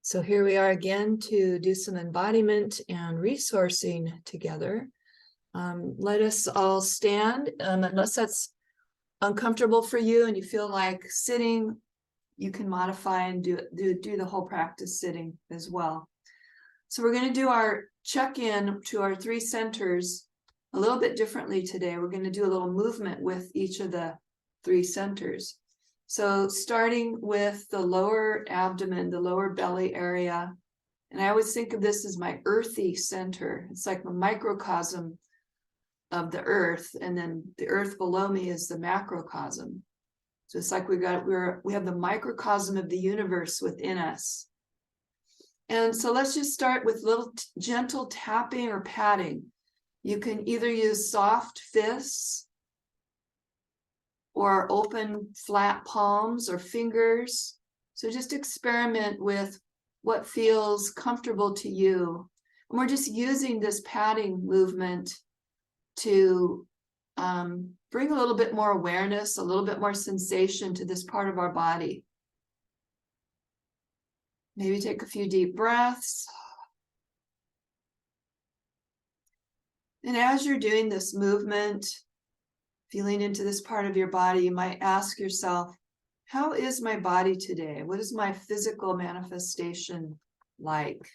So here we are again to do some embodiment and resourcing together. Let us all stand, unless that's uncomfortable for you and you feel like sitting, you can modify and do the whole practice sitting as well. So we're going to do our check-in to our three centers a little bit differently today. We're going to do a little movement with each of the three centers. So starting with the lower abdomen, the lower belly area, and I always think of this as my earthy center. It's like a microcosm of the earth, and then the earth below me is the macrocosm. So it's like we have the microcosm of the universe within us. And so let's just start with little gentle tapping or patting. You can either use soft fists or open flat palms or fingers. So just experiment with what feels comfortable to you. And we're just using this patting movement to bring a little bit more awareness, a little bit more sensation to this part of our body. Maybe take a few deep breaths. And as you're doing this movement, feeling into this part of your body, you might ask yourself, how is my body today? What is my physical manifestation like?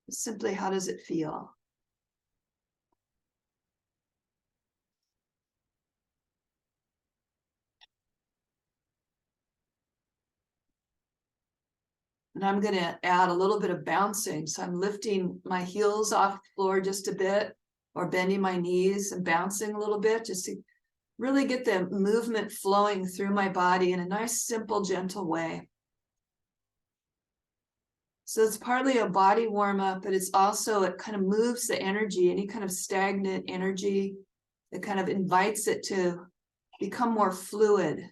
Simply, how does it feel? And I'm going to add a little bit of bouncing. So I'm lifting my heels off the floor just a bit, or bending my knees and bouncing a little bit, just to really get the movement flowing through my body in a nice, simple, gentle way. So it's partly a body warm-up, but it's also, it kind of moves the energy, any kind of stagnant energy. It kind of invites it to become more fluid.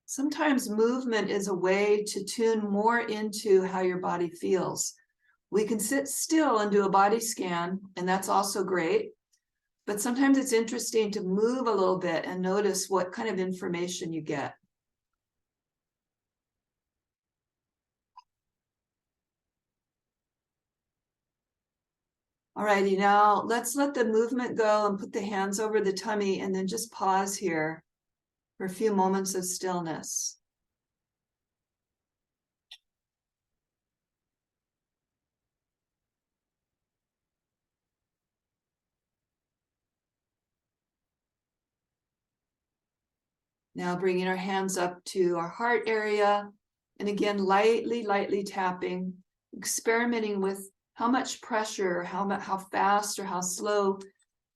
Sometimes movement is a way to tune more into how your body feels. We can sit still and do a body scan, and that's also great. But sometimes it's interesting to move a little bit and notice what kind of information you get. All righty, now let's let the movement go and put the hands over the tummy and then just pause here for a few moments of stillness. Now bringing our hands up to our heart area, and again, lightly tapping, experimenting with how much pressure, how fast or how slow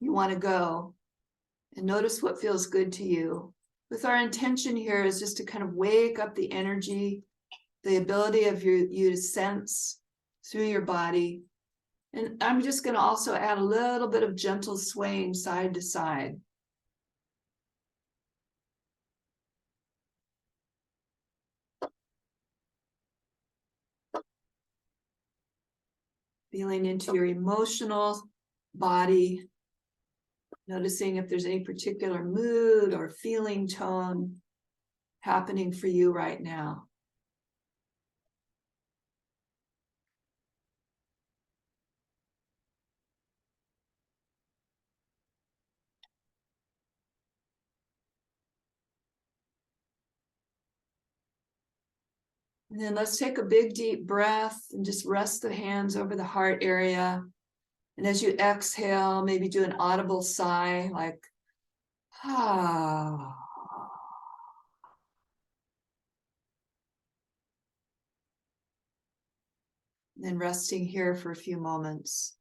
you want to go, and notice what feels good to you. With our intention here is just to kind of wake up the energy, the ability of you to sense through your body. And I'm just going to also add a little bit of gentle swaying side to side. Feeling into your emotional body, noticing if there's any particular mood or feeling tone happening for you right now. And then let's take a big deep breath and just rest the hands over the heart area. And as you exhale, maybe do an audible sigh like, ah. And then resting here for a few moments.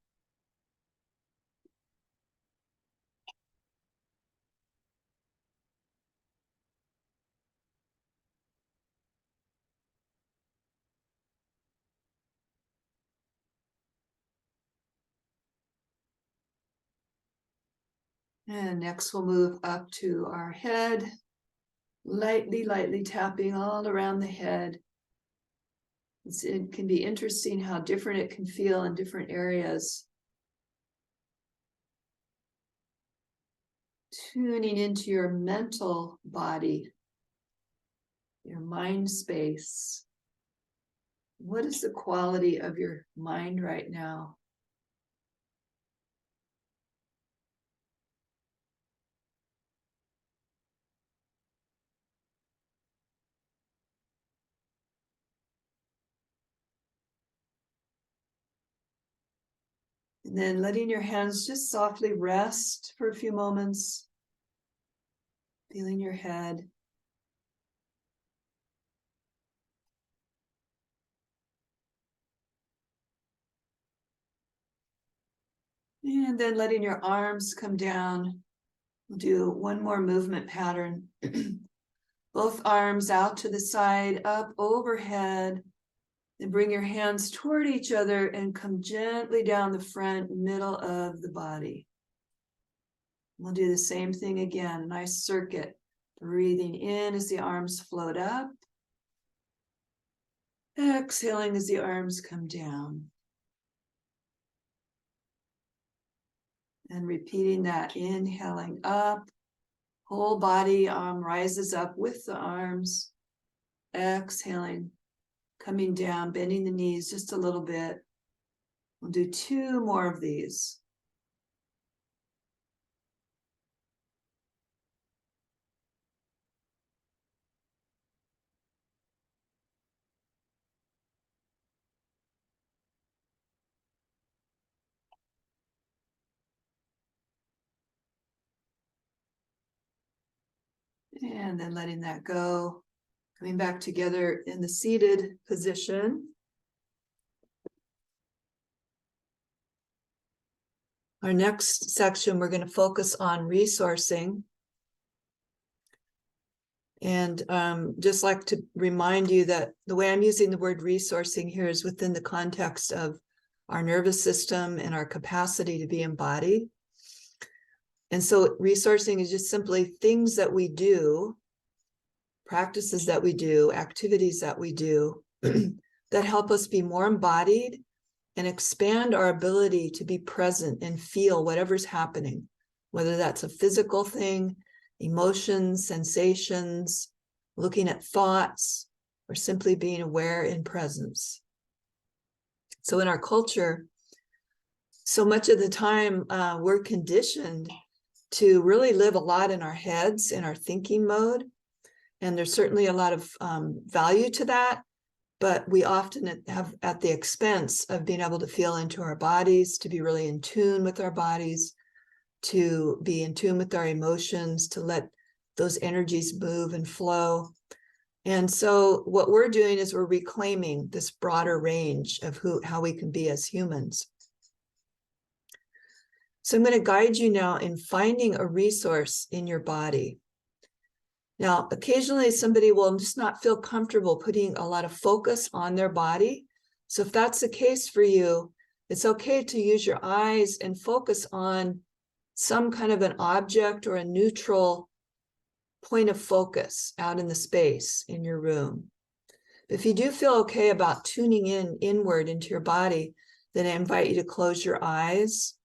And next we'll move up to our head, lightly tapping all around the head. It can be interesting how different it can feel in different areas. Tuning into your mental body. your mind space. What is the quality of your mind right now? And then letting your hands just softly rest for a few moments, feeling your head. And then letting your arms come down. We'll do one more movement pattern. Both arms out to the side, up overhead. And bring your hands toward each other and come gently down the front middle of the body. We'll do the same thing again. Nice circuit. Breathing in as the arms float up. Exhaling as the arms come down. And repeating that, inhaling up. Whole body rises up with the arms. Exhaling, coming down, bending the knees just a little bit. We'll do 2 more of these. And then letting that go. Coming back together in the seated position. Our next section, we're going to focus on resourcing. And just like to remind you that the way I'm using the word resourcing here is within the context of our nervous system and our capacity to be embodied. And so resourcing is just simply things that we do, practices that we do, activities that we do that help us be more embodied and expand our ability to be present and feel whatever's happening, whether that's a physical thing, emotions, sensations, looking at thoughts, or simply being aware in presence. So in our culture, so much of the time we're conditioned to really live a lot in our heads, in our thinking mode. And there's certainly a lot of value to that, but we often have at the expense of being able to feel into our bodies, to be really in tune with our bodies, to be in tune with our emotions, to let those energies move and flow. And so what we're doing is we're reclaiming this broader range of how we can be as humans. So I'm going to guide you now in finding a resource in your body. Now, occasionally somebody will just not feel comfortable putting a lot of focus on their body. So if that's the case for you, it's okay to use your eyes and focus on some kind of an object or a neutral point of focus out in the space in your room. But if you do feel okay about tuning in inward into your body, then I invite you to close your eyes.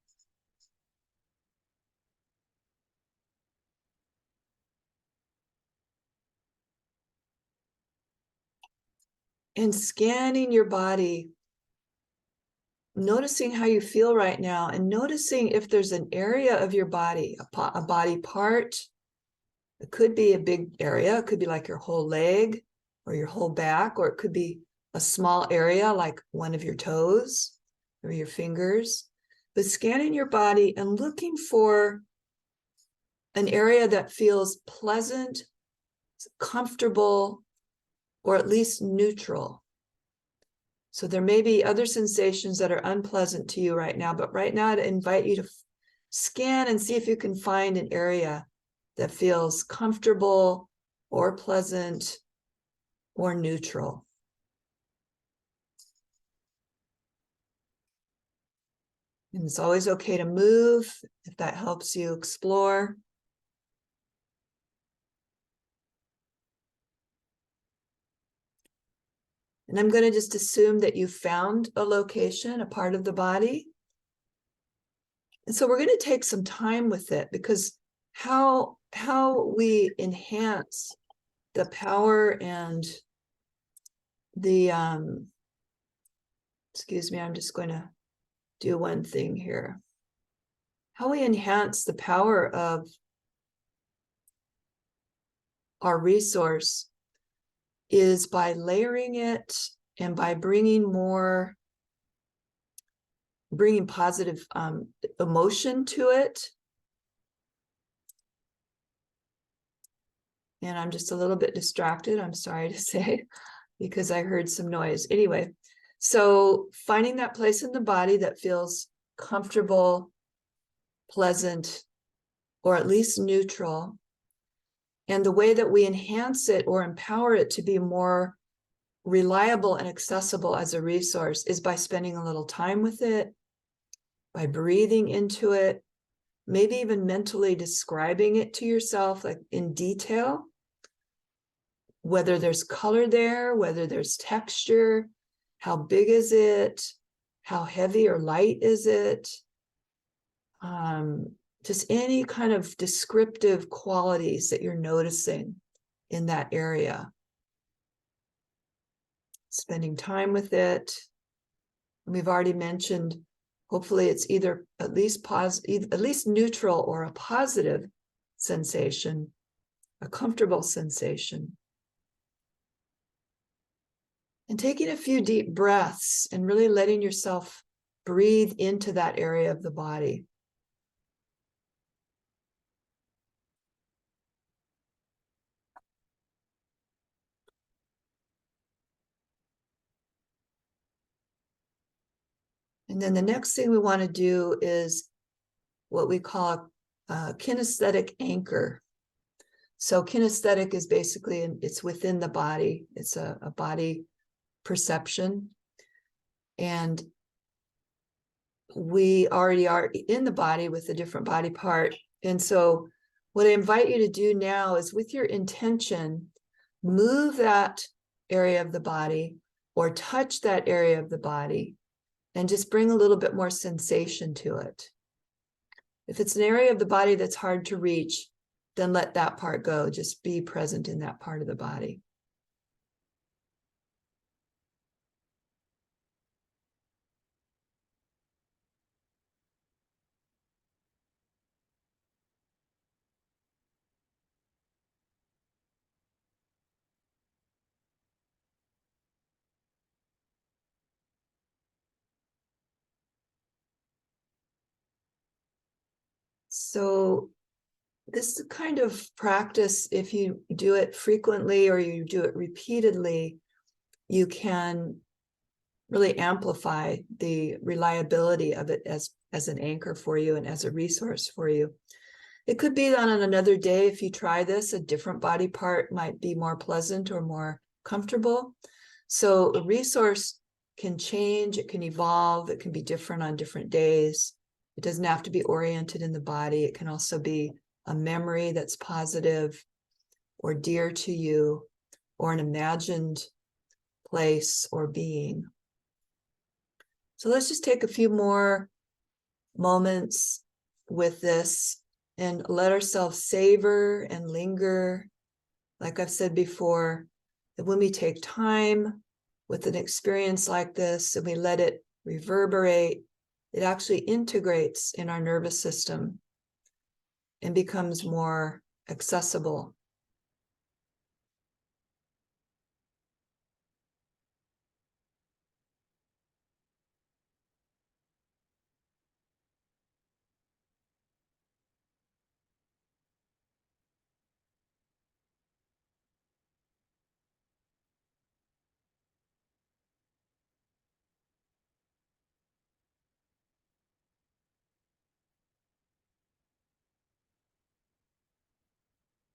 And scanning your body, noticing how you feel right now, and noticing if there's an area of your body, a body part. It could be a big area. It could be like your whole leg or your whole back, or it could be a small area like one of your toes or your fingers. But scanning your body and looking for an area that feels pleasant, comfortable, or at least neutral. So there may be other sensations that are unpleasant to you right now, but right now I'd invite you to scan and see if you can find an area that feels comfortable or pleasant or neutral. And it's always okay to move if that helps you explore. And I'm going to just assume that you found a location, a part of the body. And so we're going to take some time with it, because how we enhance the power and the, excuse me, I'm just going to do one thing here. How we enhance the power of our resource is by layering it and by bringing positive emotion to it. And I'm just a little bit distracted, I'm sorry to say, because I heard some noise. Anyway, so finding that place in the body that feels comfortable, pleasant, or at least neutral. And the way that we enhance it or empower it to be more reliable and accessible as a resource is by spending a little time with it, by breathing into it, maybe even mentally describing it to yourself, like in detail, whether there's color there, whether there's texture, how big is it, how heavy or light is it, just any kind of descriptive qualities that you're noticing in that area. Spending time with it. We've already mentioned, hopefully it's either at least neutral or a positive sensation, a comfortable sensation. And taking a few deep breaths and really letting yourself breathe into that area of the body. And then the next thing we want to do is what we call a kinesthetic anchor. So kinesthetic is basically, it's within the body. It's a body perception. And we already are in the body with a different body part. And so what I invite you to do now is, with your intention, move that area of the body or touch that area of the body and just bring a little bit more sensation to it. If it's an area of the body that's hard to reach, then let that part go. Just be present in that part of the body. So this kind of practice, if you do it frequently or you do it repeatedly, you can really amplify the reliability of it as an anchor for you and as a resource for you. It could be that on another day, if you try this, a different body part might be more pleasant or more comfortable. So a resource can change, it can evolve, it can be different on different days. It doesn't have to be oriented in the body. It can also be a memory that's positive or dear to you, or an imagined place or being. So let's just take a few more moments with this and let ourselves savor and linger. Like I've said before, that when we take time with an experience like this and we let it reverberate, it actually integrates in our nervous system and becomes more accessible.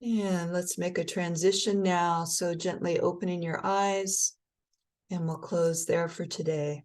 And let's make a transition now. So gently opening your eyes, and we'll close there for today.